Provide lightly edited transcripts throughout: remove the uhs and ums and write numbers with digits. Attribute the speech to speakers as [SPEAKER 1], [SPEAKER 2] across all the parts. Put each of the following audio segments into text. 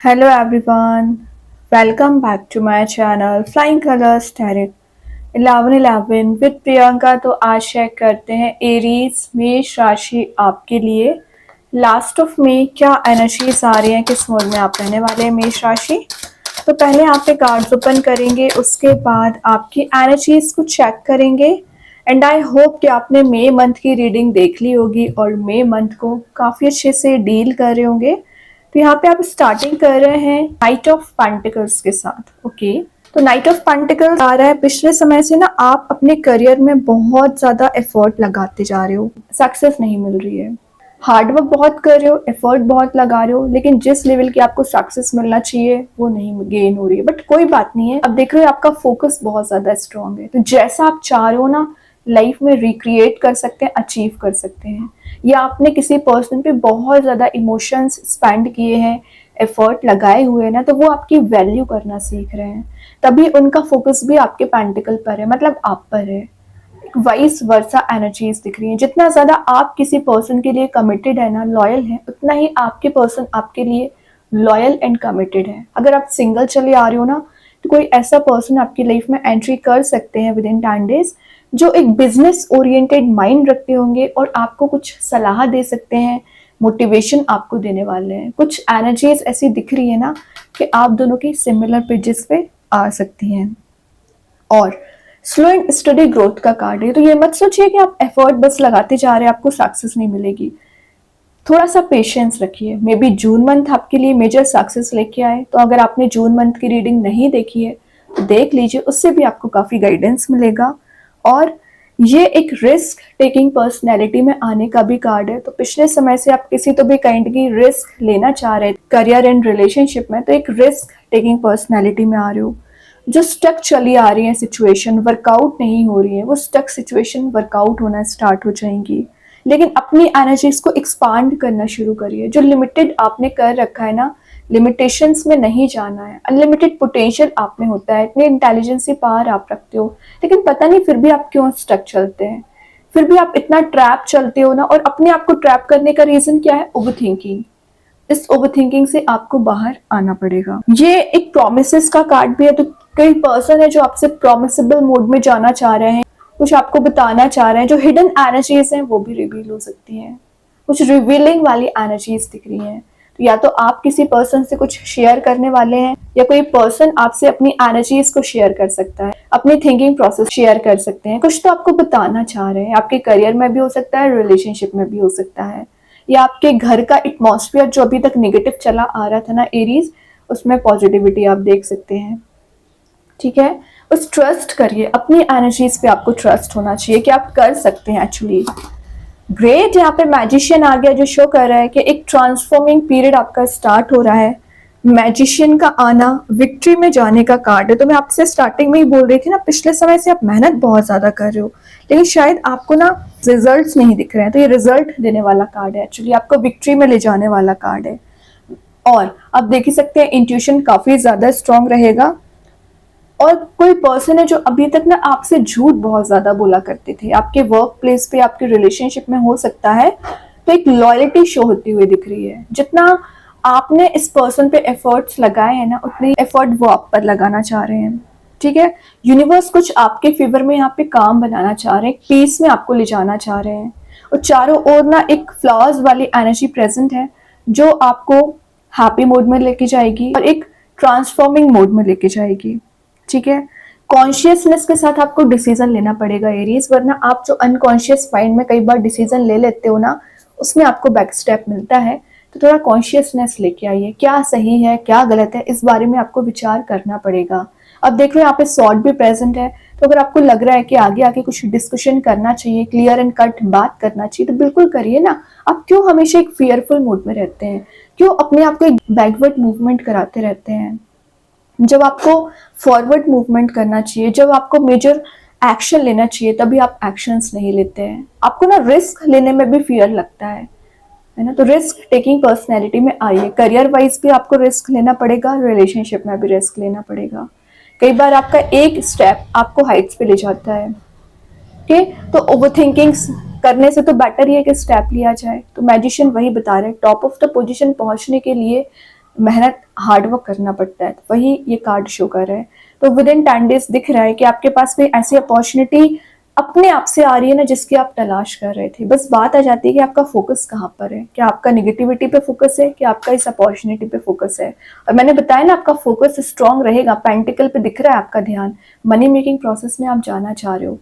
[SPEAKER 1] Hello everyone, welcome back to my channel Flying Colors Tarot 1111 with Priyanka. तो आज check करते हैं एरीज मेष राशि आपके लिए लास्ट ऑफ मई क्या एनर्जीज आ रही हैं, किस मोड में आप रहने वाले हैं मेष राशि। तो पहले आप पे कार्ड्स ओपन करेंगे, उसके बाद आपकी एनर्जीज को चेक करेंगे एंड आई होप कि आपने मई मंथ की रीडिंग देख ली होगी और मई मंथ को काफ़ी अच्छे से डील कर रहे होंगे। तो यहाँ पे आप स्टार्टिंग कर रहे हैं नाइट ऑफ पेंटिकल्स के साथ। ओके, तो नाइट ऑफ पेंटिकल्स आ रहा है, पिछले समय से ना आप अपने करियर में बहुत ज़्यादा एफर्ट लगाते जा रहे हो, सक्सेस नहीं मिल रही है। हार्डवर्क बहुत कर रहे हो, एफर्ट बहुत लगा रहे हो, लेकिन जिस लेवल की आपको सक्सेस मिलना चाहिए वो नहीं गेन हो रही है। बट कोई बात नहीं है, अब देख रहे हो आपका फोकस बहुत ज़्यादा स्ट्रांग है। तो जैसा आप चाह रहे हो ना लाइफ में रिक्रिएट कर सकते हैं, अचीव कर सकते हैं। या आपने किसी पर्सन पे बहुत ज़्यादा इमोशंस स्पेंड किए हैं, एफर्ट लगाए हुए हैं ना, तो वो आपकी वैल्यू करना सीख रहे हैं, तभी उनका फोकस भी आपके पेंटिकल पर है, मतलब आप पर है। वाइस वर्सा एनर्जीज दिख रही हैं। जितना ज़्यादा आप किसी पर्सन के लिए कमिटेड है ना, लॉयल है, उतना ही आपके पर्सन आपके लिए लॉयल एंड कमिटेड है। अगर आप सिंगल चले आ रहे हो ना, तो कोई ऐसा पर्सन आपकी लाइफ में एंट्री कर सकते हैं विद इन 10 डेज, जो एक बिजनेस ओरिएंटेड माइंड रखते होंगे और आपको कुछ सलाह दे सकते हैं, मोटिवेशन आपको देने वाले हैं। कुछ एनर्जीज ऐसी दिख रही है ना कि आप दोनों की सिमिलर पेजेस पे आ सकती हैं। और स्लो एंड स्टडी ग्रोथ का कार्ड है, तो ये मत सोचिए कि आप एफर्ट बस लगाते जा रहे हैं आपको सक्सेस नहीं मिलेगी। थोड़ा सा पेशेंस रखिए, मे बी जून मंथ आपके लिए मेजर सक्सेस लेके आए। तो अगर आपने जून मंथ की रीडिंग नहीं देखी है तो देख लीजिए, उससे भी आपको काफ़ी गाइडेंस मिलेगा। और ये एक रिस्क टेकिंग पर्सनैलिटी में आने का भी कार्ड है। तो पिछले समय से आप किसी तो भी काइंड की रिस्क लेना चाह रहे हैं करियर एंड रिलेशनशिप में, तो एक रिस्क टेकिंग पर्सनैलिटी में आ रहे हो। जो स्टक चली आ रही है सिचुएशन, वर्कआउट नहीं हो रही है, वो स्टक सिचुएशन वर्कआउट होना स्टार्ट हो जाएंगी। लेकिन अपनी एनर्जीज को एक्सपांड करना शुरू करिए। जो लिमिटेड आपने कर रखा है ना, लिमिटेशंस में नहीं जाना है। अनलिमिटेड पोटेंशियल आप में होता है, इतनी इंटेलिजेंसी पावर आप रखते हो, लेकिन पता नहीं फिर भी आप क्यों स्टक चलते हैं, फिर भी आप इतना ट्रैप चलते हो ना। और अपने आप को ट्रैप करने का रीजन क्या है? Over thinking. इस ओवर थिंकिंग से आपको बाहर आना पड़ेगा। ये एक प्रोमिसेस का कार्ड भी है, तो कई पर्सन है जो आपसे प्रोमिसेबल मोड में जाना चाह रहे हैं, कुछ आपको बताना चाह रहे हैं। जो हिडन एनर्जीज हैं वो भी रिवील हो सकती हैं, कुछ रिवीलिंग वाली एनर्जीज दिख रही हैं। तो या तो आप किसी पर्सन से कुछ शेयर करने वाले हैं, या कोई पर्सन आपसे अपनी एनर्जीज को शेयर कर सकता है, अपनी थिंकिंग प्रोसेस शेयर कर सकते हैं। कुछ तो आपको बताना चाह रहे हैं, आपके करियर में भी हो सकता है, रिलेशनशिप में भी हो सकता है, या आपके घर का एटमॉस्फेयर जो अभी तक नेगेटिव चला आ रहा था ना एरीज, उसमें पॉजिटिविटी आप देख सकते हैं। ठीक है, बस ट्रस्ट करिए, अपनी एनर्जीज पे आपको ट्रस्ट होना चाहिए कि आप कर सकते हैं एक्चुअली। ग्रेट, यहाँ पे मैजिशियन आ गया, जो शो कर रहा है कि एक ट्रांसफॉर्मिंग पीरियड आपका स्टार्ट हो रहा है। मैजिशियन का आना विक्ट्री में जाने का कार्ड है। तो मैं आपसे स्टार्टिंग में ही बोल रही थी ना, पिछले समय से आप मेहनत बहुत ज्यादा कर रहे हो, लेकिन शायद आपको ना रिजल्ट्स नहीं दिख रहे हैं। तो ये रिजल्ट देने वाला कार्ड है, एक्चुअली आपको विक्ट्री में ले जाने वाला कार्ड है। और आप देख ही सकते हैं इंट्यूशन काफी ज्यादा स्ट्रांग रहेगा। और कोई पर्सन है जो अभी तक ना आपसे झूठ बहुत ज्यादा बोला करते थे, आपके वर्क प्लेस पे, आपके रिलेशनशिप में हो सकता है, तो एक लॉयल्टी शो होती हुई दिख रही है। जितना आपने इस पर्सन पे एफर्ट्स लगाए हैं ना, उतने एफर्ट वो आप पर लगाना चाह रहे हैं। ठीक है, यूनिवर्स कुछ आपके फेवर में यहाँ पे काम बनाना चाह रहे हैं, पीस में आपको ले जाना चाह रहे हैं। और चारों ओर ना एक फ्लावर्स वाली एनर्जी प्रेजेंट है, जो आपको हैप्पी मोड में लेके जाएगी और एक ट्रांसफॉर्मिंग मोड में लेके जाएगी। ठीक है, कॉन्शियसनेस के साथ आपको डिसीजन लेना पड़ेगा एरीज, वरना आप जो अनकॉन्शियस माइंड में कई बार डिसीजन ले लेते हो ना, उसमें आपको बैक स्टेप मिलता है। तो थोड़ा कॉन्शियसनेस लेके आइए, क्या सही है क्या गलत है, इस बारे में आपको विचार करना पड़ेगा। अब देख रहे हो यहाँ पे सॉर्ड भी प्रेजेंट है, तो अगर आपको लग रहा है कि आगे आके कुछ डिस्कशन करना चाहिए, क्लियर एंड कट बात करना चाहिए, तो बिल्कुल करिए ना। आप क्यों हमेशा एक फियरफुल मूड में रहते हैं, क्यों अपने आप को एक बैकवर्ड मूवमेंट कराते रहते हैं? जब आपको फॉरवर्ड मूवमेंट करना चाहिए, जब आपको मेजर एक्शन लेना चाहिए, तभी आप एक्शंस नहीं लेते हैं। आपको ना रिस्क लेने में भी फियर लगता है ना। तो रिस्क टेकिंग पर्सनैलिटी में आइए। करियर वाइज भी आपको रिस्क लेना पड़ेगा, रिलेशनशिप में भी रिस्क लेना पड़ेगा। कई बार आपका एक स्टेप आपको हाइट्स पे ले जाता है। ओके, तो ओवर थिंकिंग करने से तो बेटर ही है कि स्टेप लिया जाए। तो मैजिशियन वही बता रहे हैं, टॉप ऑफ द पोजीशन पहुंचने के लिए मेहनत, हार्ड वर्क करना पड़ता है। तो वही ये कार्ड शो कर रहा है। तो विद इन 10 डेज दिख रहा है कि आपके पास कोई ऐसी अपॉर्चुनिटी अपने आप से आ रही है ना, जिसकी आप तलाश कर रहे थे। बस बात आ जाती है कि आपका फोकस कहाँ पर है। क्या आपका नेगेटिविटी पे फोकस है, क्या आपका इस अपॉर्चुनिटी पे फोकस है। और मैंने बताया ना, आपका फोकस स्ट्रांग रहेगा, पेंटिकल पे दिख रहा है आपका ध्यान, मनी मेकिंग प्रोसेस में आप जाना चाह रहे हो,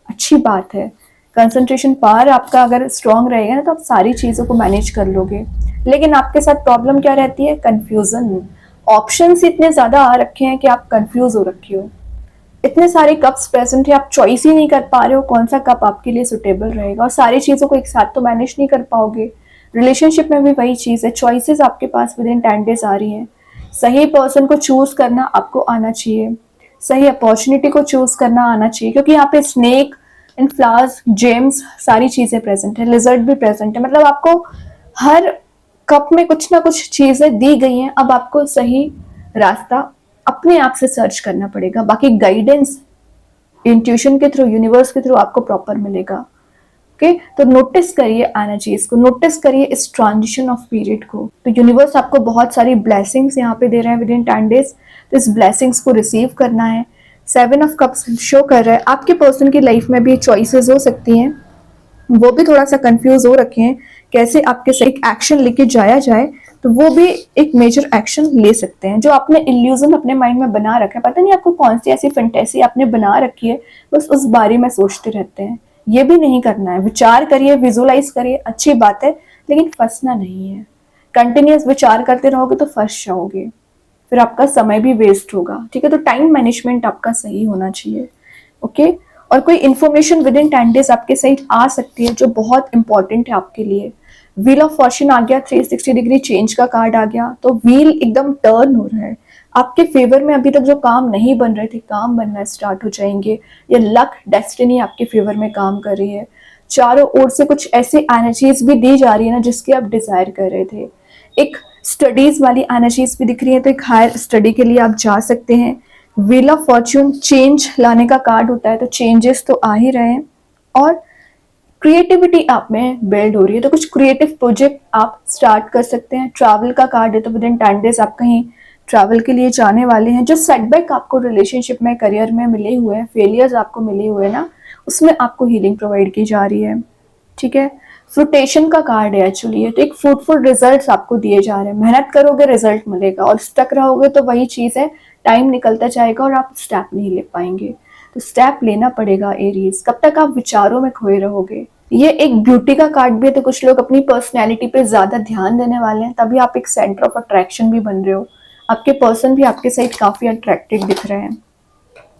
[SPEAKER 1] अच्छी बात है। कंसंट्रेशन पावर आपका अगर स्ट्रांग रहेगा ना, तो आप सारी चीज़ों को मैनेज कर लोगे। लेकिन आपके साथ प्रॉब्लम क्या रहती है, कन्फ्यूज़न। ऑप्शंस इतने ज़्यादा आ रखे हैं कि आप कन्फ्यूज हो रखे हो। इतने सारे कप्स प्रेजेंट है, आप चॉइस ही नहीं कर पा रहे हो कौन सा कप आपके लिए सुटेबल रहेगा। और सारी चीज़ों को एक साथ तो मैनेज नहीं कर पाओगे। रिलेशनशिप में भी वही चीज़ है, चॉइसेस आपके पास विद इन 10 डेज आ रही हैं। सही पर्सन को चूज करना आपको आना चाहिए, सही अपॉर्चुनिटी को चूज करना आना चाहिए। क्योंकि यहाँ पे स्नेक एंड फ्लावर्स, जेम्स, सारी चीज़ें प्रेजेंट है, लिजर्ड भी प्रेजेंट है। मतलब आपको हर कप में कुछ ना कुछ चीज़ें दी गई हैं। अब आपको सही रास्ता अपने आप से सर्च करना पड़ेगा। बाकी गाइडेंस इंट्यूशन के थ्रू, यूनिवर्स के थ्रू आपको प्रॉपर मिलेगा। ओके, तो नोटिस करिए एनर्जीज को, नोटिस करिए इस ट्रांजिशन ऑफ पीरियड को। तो यूनिवर्स आपको बहुत सारी ब्लेसिंग्स यहाँ पे दे रहे हैं विद इन 10 डेज। तो इस ब्लेसिंग्स को रिसीव करना है। 7 ऑफ कप्स शो कर रहा है आपके पर्सन की लाइफ में भी चॉइसेस हो सकती हैं, वो भी थोड़ा सा कंफ्यूज हो रखे हैं कैसे आपके सही एक्शन लेके जाया जाए। तो वो भी एक मेजर एक्शन ले सकते हैं। जो आपने इल्यूजन अपने माइंड में बना रखा है, पता नहीं आपको कौन सी ऐसी फैंटेसी आपने बना रखी है, बस उस बारे में सोचते रहते हैं। ये भी नहीं करना है। विचार करिए, विजुलाइज करिए, अच्छी बात है, लेकिन फंसना नहीं है। कंटिन्यूस विचार करते रहोगे तो फंस जाओगे, फिर आपका समय भी वेस्ट होगा। ठीक है, तो टाइम मैनेजमेंट आपका सही होना चाहिए। ओके, और कोई इन्फॉर्मेशन विद इन 10 डेज आपके साइड आ सकती है जो बहुत इंपॉर्टेंट है आपके लिए। व्हील ऑफ फॉर्च्यून आ गया, 360 डिग्री चेंज का कार्ड आ गया। तो व्हील एकदम टर्न हो रहा है आपके फेवर में। अभी तक जो काम नहीं बन रहे थे, काम बनना स्टार्ट हो जाएंगे। ये लक, डेस्टिनी आपके फेवर में काम कर रही है। चारों ओर से कुछ ऐसी एनर्जीज भी दी जा रही है ना, जिसकी आप डिजायर कर रहे थे। एक स्टडीज वाली एनर्जीज भी दिख रही है, तो एक हायर स्टडी के लिए आप जा सकते हैं। व्हील ऑफ फॉर्च्यून चेंज लाने का कार्ड होता है, तो चेंजेस तो आ ही रहे हैं। और क्रिएटिविटी आप में बिल्ड हो रही है, तो कुछ क्रिएटिव प्रोजेक्ट आप स्टार्ट कर सकते हैं। ट्रैवल का कार्ड है, तो विद इन 10 डेज आप कहीं ट्रैवल के लिए जाने वाले हैं। जो सेटबैक आपको रिलेशनशिप में, करियर में मिले हुए हैं, फेलियर्स आपको मिले हुए हैं ना, उसमें आपको हीलिंग प्रोवाइड की जा रही है। ठीक है, फ्रूटेशन का कार्ड है एक्चुअली ये, तो एक फ्रूटफुल रिजल्ट्स आपको दिए जा रहे हैं। मेहनत करोगे रिजल्ट मिलेगा, और स्टक रहोगे तो वही चीज़ है, टाइम निकलता जाएगा और आप स्टेप नहीं ले पाएंगे। तो स्टेप लेना पड़ेगा एरीज। कब तक आप विचारों में खोए रहोगे। ये एक ब्यूटी का कार्ड भी है, तो कुछ लोग अपनी पर्सनैलिटी पे ज्यादा ध्यान देने वाले हैं, तभी आप एक सेंटर ऑफ अट्रैक्शन भी बन रहे हो। आपके पर्सन भी आपके साइड काफी अट्रैक्टिव दिख रहे हैं।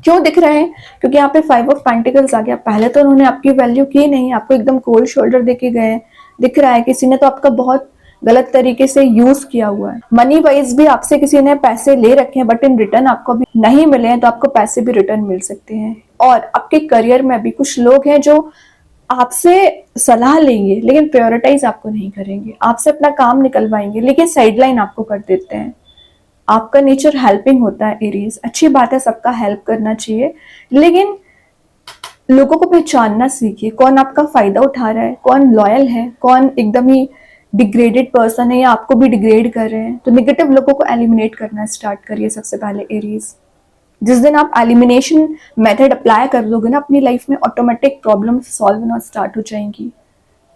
[SPEAKER 1] क्यों दिख रहे हैं, क्योंकि यहाँ पे 5 ऑफ पेंटिकल्स आ गया। पहले तो उन्होंने आपकी वैल्यू की नहीं, आपको एकदम कोल्ड शोल्डर देके गए। दिख रहा है किसी ने तो आपका बहुत गलत तरीके से यूज किया हुआ है। मनी वाइज भी आपसे किसी ने पैसे ले रखे हैं, बट इन रिटर्न आपको भी नहीं मिले हैं, तो आपको पैसे भी रिटर्न मिल सकते हैं। और आपके करियर में भी कुछ लोग हैं जो आपसे सलाह लेंगे, लेकिन प्रायोरिटाइज आपको नहीं करेंगे। आपसे अपना काम निकलवाएंगे, लेकिन साइडलाइन आपको कर देते हैं। आपका नेचर हेल्पिंग होता है एरीज, अच्छी बात है, सबका हेल्प करना चाहिए, लेकिन लोगों को पहचानना सीखिए। कौन आपका फायदा उठा रहा है, कौन लॉयल है, कौन एकदम ही डिग्रेडेड पर्सन है या आपको भी डिग्रेड कर रहे हैं। तो निगेटिव लोगों को एलिमिनेट करना स्टार्ट करिए सबसे पहले एरीज। जिस दिन आप एलिमिनेशन मेथड अप्लाई कर दोगे ना अपनी लाइफ में, ऑटोमेटिक प्रॉब्लम सॉल्व होना स्टार्ट हो जाएंगी,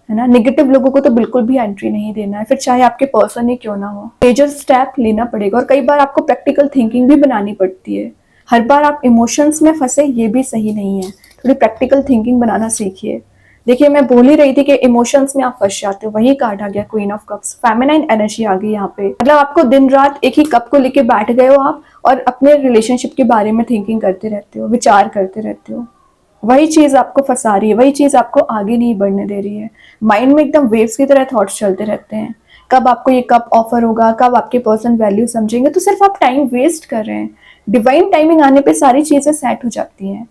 [SPEAKER 1] है ना। नेगेटिव लोगों को तो बिल्कुल भी एंट्री नहीं देना है, फिर चाहे आपके पर्सन ही क्यों ना हो। मेजर स्टेप लेना पड़ेगा, और कई बार आपको प्रैक्टिकल थिंकिंग भी बनानी पड़ती है। हर बार आप इमोशंस में फंसे, ये भी सही नहीं है। थोड़ी प्रैक्टिकल थिंकिंग बनाना सीखिए। देखिए, मैं बोल ही रही थी कि इमोशंस में आप फंस जाते हो, वही कार्ड आ गया, queen of cups. Feminine energy आ गई यहाँ पे। मतलब आपको दिन रात एक ही कप को लेके बैठ गए हो आप, और अपने रिलेशनशिप के बारे में थिंकिंग करते रहते हो, विचार करते रहते हो। वही चीज आपको फंसा रही है, वही चीज आपको आगे नहीं बढ़ने दे रही है। माइंड में एकदम वेव्स की तरह थॉट्स चलते रहते हैं। कब आपको ये कप ऑफर होगा, कब आपके पर्सन वैल्यू समझेंगे, तो सिर्फ आप टाइम वेस्ट कर रहे हैं। डिवाइन टाइमिंग आने पे सारी चीजें सेट हो जाती हैं,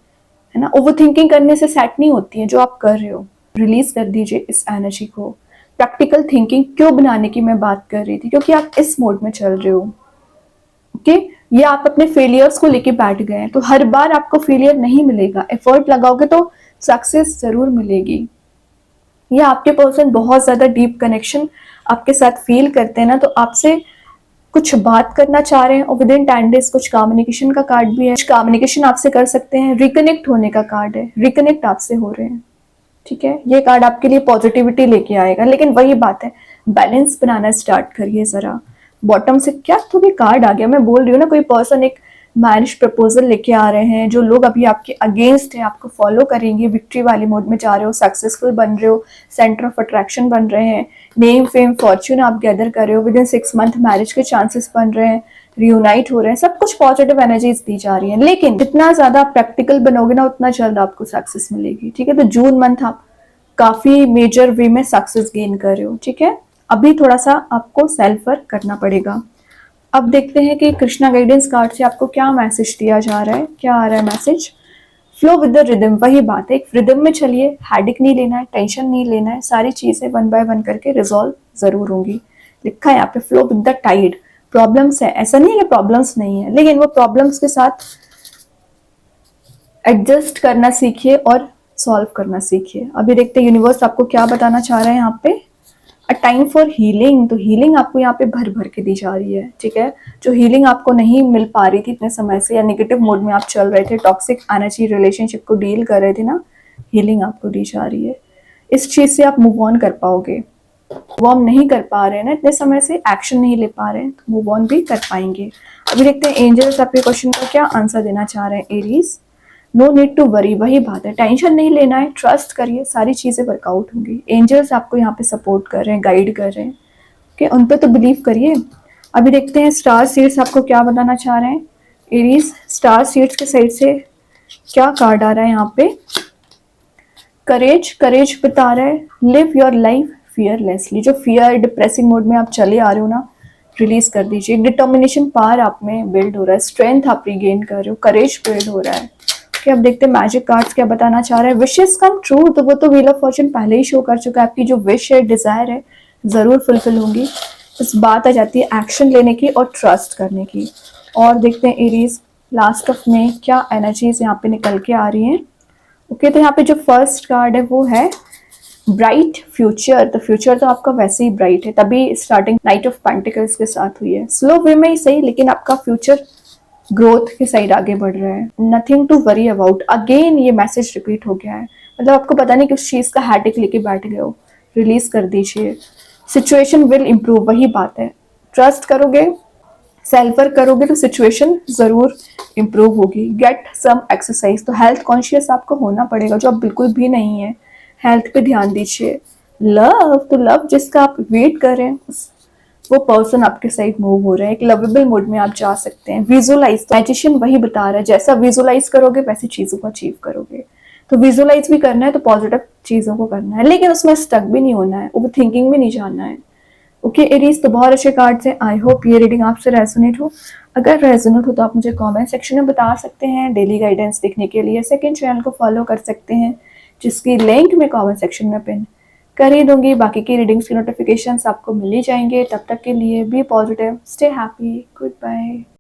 [SPEAKER 1] है ना। ओवर थिंकिंग करने से सेट नहीं होती है जो आप कर रहे हो। रिलीज कर दीजिए इस एनर्जी को। प्रैक्टिकल थिंकिंग क्यों बनाने की मैं बात कर रही थी, क्योंकि आप इस मोड में चल रहे हो। ओके, ये आप अपने फेलियर्स को लेके बैठ गए हैं, तो हर बार आपको फेलियर नहीं मिलेगा। एफर्ट लगाओगे तो सक्सेस जरूर मिलेगी। ये आपके पर्सन बहुत ज्यादा डीप कनेक्शन आपके साथ फील करते हैं ना, तो आपसे कुछ बात करना चाह रहे हैं और विद इन 10 डेज कुछ कम्युनिकेशन का कार्ड भी है, कुछ कम्युनिकेशन आपसे कर सकते हैं, रिकनेक्ट होने का कार्ड है, रिकनेक्ट आपसे हो रहे हैं। ठीक है, ये कार्ड आपके लिए पॉजिटिविटी लेके आएगा, लेकिन वही बात है, बैलेंस बनाना स्टार्ट करिए जरा। बॉटम से क्या तो भी कार्ड आ गया, मैं बोल रही हूँ ना, कोई पर्सन एक मैरिज प्रपोजल लेके आ रहे हैं, जो लोग अभी आपके अगेंस्ट है, आपको फॉलो करेंगे, विक्ट्री वाले मोड में जा रहे हो, सक्सेसफुल बन रहे हो, सेंटर ऑफ अट्रैक्शन बन रहे हैं, नेम फेम फॉर्च्यून आप गैदर कर रहे हो, विद इन 6 मंथ मैरिज के चांसेस बन रहे हैं, रियूनाइट हो रहे हैं, सब कुछ पॉजिटिव एनर्जीज दी जा रही है। लेकिन जितना ज्यादा प्रैक्टिकल बनोगे ना, उतना जल्द आपको सक्सेस मिलेगी। ठीक है, तो जून मंथ आप काफी मेजर वे में सक्सेस गेन कर रहे हो। ठीक है, अभी थोड़ा सा आपको सेल्फ वर्क करना पड़ेगा। अब देखते हैं कि कृष्णा गाइडेंस कार्ड से आपको क्या मैसेज दिया जा रहा है, क्या आ रहा है message. Flow with the rhythm, वही बात है, एक रिदम में चलिए, हैडिक नहीं लेना है, टेंशन नहीं लेना है, सारी चीजें वन बाय वन करके रिजॉल्व जरूर होंगी। लिखा है यहाँ पे flow with the tide. Problems है, ऐसा नहीं है कि प्रॉब्लम्स नहीं है, लेकिन वो प्रॉब्लम्स के साथ एडजस्ट करना सीखिए और सॉल्व करना सीखिए। अभी देखते हैं यूनिवर्स आपको क्या बताना चाह रहा है यहाँ पे। अ टाइम फॉर हीलिंग, तो हीलिंग आपको यहाँ पे भर भर के दी जा रही है। ठीक है, जो हीलिंग आपको नहीं मिल पा रही थी इतने समय से, या नेगेटिव मोड में आप चल रहे थे, टॉक्सिक एनर्जी रिलेशनशिप को डील कर रहे थे ना, हीलिंग आपको दी जा रही है। इस चीज से आप मूव ऑन कर पाओगे। मूव ऑन नहीं कर पा रहे हैं ना इतने समय से, एक्शन नहीं ले पा रहे हैं, तो मूव ऑन भी कर पाएंगे। अभी देखते हैं एंजल्स आपके क्वेश्चन का क्या आंसर देना चाह रहे हैं Aries. No need to worry, वही बात है, टेंशन नहीं लेना है, ट्रस्ट करिए, सारी चीजें वर्कआउट होंगी। एंजल्स आपको यहाँ पे सपोर्ट कर रहे हैं, गाइड कर रहे हैं, कि उन पे तो बिलीव करिए। अभी देखते हैं स्टार सीड्स आपको क्या बताना चाह रहे हैं एरीज। स्टार सीड्स के साइड से क्या कार्ड आ रहा है यहाँ पे। करेज, करेज बता रहा है, लिव योर लाइफ फियरलेसली। जो फियर डिप्रेसिंग मोड में आप चले आ रहे हो ना, रिलीज कर दीजिए। डिटर्मिनेशन पावर आप में बिल्ड हो रहा है, स्ट्रेंथ आप रिगेन कर रहे हो, करेज बिल्ड हो रहा है। कि अब देखते हैं मैजिक कार्ड्स क्या बताना चाह रहे हैं। विशेस कम ट्रू, तो वो तो व्हील ऑफ फॉर्चून पहले ही शो कर चुका है, आपकी जो विश है, डिजायर है, जरूर फुलफिल होंगी। इस बात आ जाती है एक्शन लेने की और ट्रस्ट करने की। और देखते हैं एरीज लास्ट ऑफ में क्या एनर्जीज यहाँ पे निकल के आ रही हैं। ओके, तो यहाँ पे जो फर्स्ट कार्ड है वो है ब्राइट फ्यूचर। तो फ्यूचर तो आपका वैसे ही ब्राइट है, तभी स्टार्टिंग नाइट ऑफ पेंटिकल्स के साथ हुई है, स्लो वे में ही सही, लेकिन आपका फ्यूचर ग्रोथ के साइड आगे बढ़ रहा है। Nothing to worry about, again ये मैसेज रिपीट हो गया है, मतलब आपको पता नहीं किस चीज का हैडिक लेके बैठ गए हो, रिलीज कर दीजिए। सिचुएशन विल इम्प्रूव, वही बात है, ट्रस्ट करोगे, सेल्फ वर्क करोगे तो सिचुएशन जरूर इम्प्रूव होगी। गेट सम एक्सरसाइज, तो हेल्थ कॉन्शियस आपको होना पड़ेगा, जो आप बिल्कुल भी नहीं है, हेल्थ पे ध्यान दीजिए। लव, तो लव जिसका आप वेट कर रहे हैं, वो पर्सन आपके साइड मूव हो रहा है, एक लवेबल मोड में आप जा सकते हैं। विजुअलाइज, मैजिशियन वही बता रहा है, जैसा विजुअलाइज करोगे वैसी चीजों को अचीव करोगे। तो विजुअलाइज भी करना है तो पॉजिटिव चीजों को करना है, लेकिन उसमें स्टक भी नहीं होना है, ओवर थिंकिंग भी नहीं जाना है। ओके एरीज, तो बहुत अच्छे कार्ड्स हैं। आई होप ये रीडिंग आपसे रेजोनेट हो। अगर रेजोनेट हो तो आप मुझे कमेंट सेक्शन में बता सकते हैं। डेली गाइडेंस देखने के लिए सेकंड चैनल को फॉलो कर सकते हैं, जिसकी लिंक मैं कमेंट सेक्शन में पिन कर ही दूंगी। बाकी की रीडिंग्स की नोटिफिकेशंस आपको मिल ही जाएंगे। तब तक के लिए be positive, stay happy, good bye.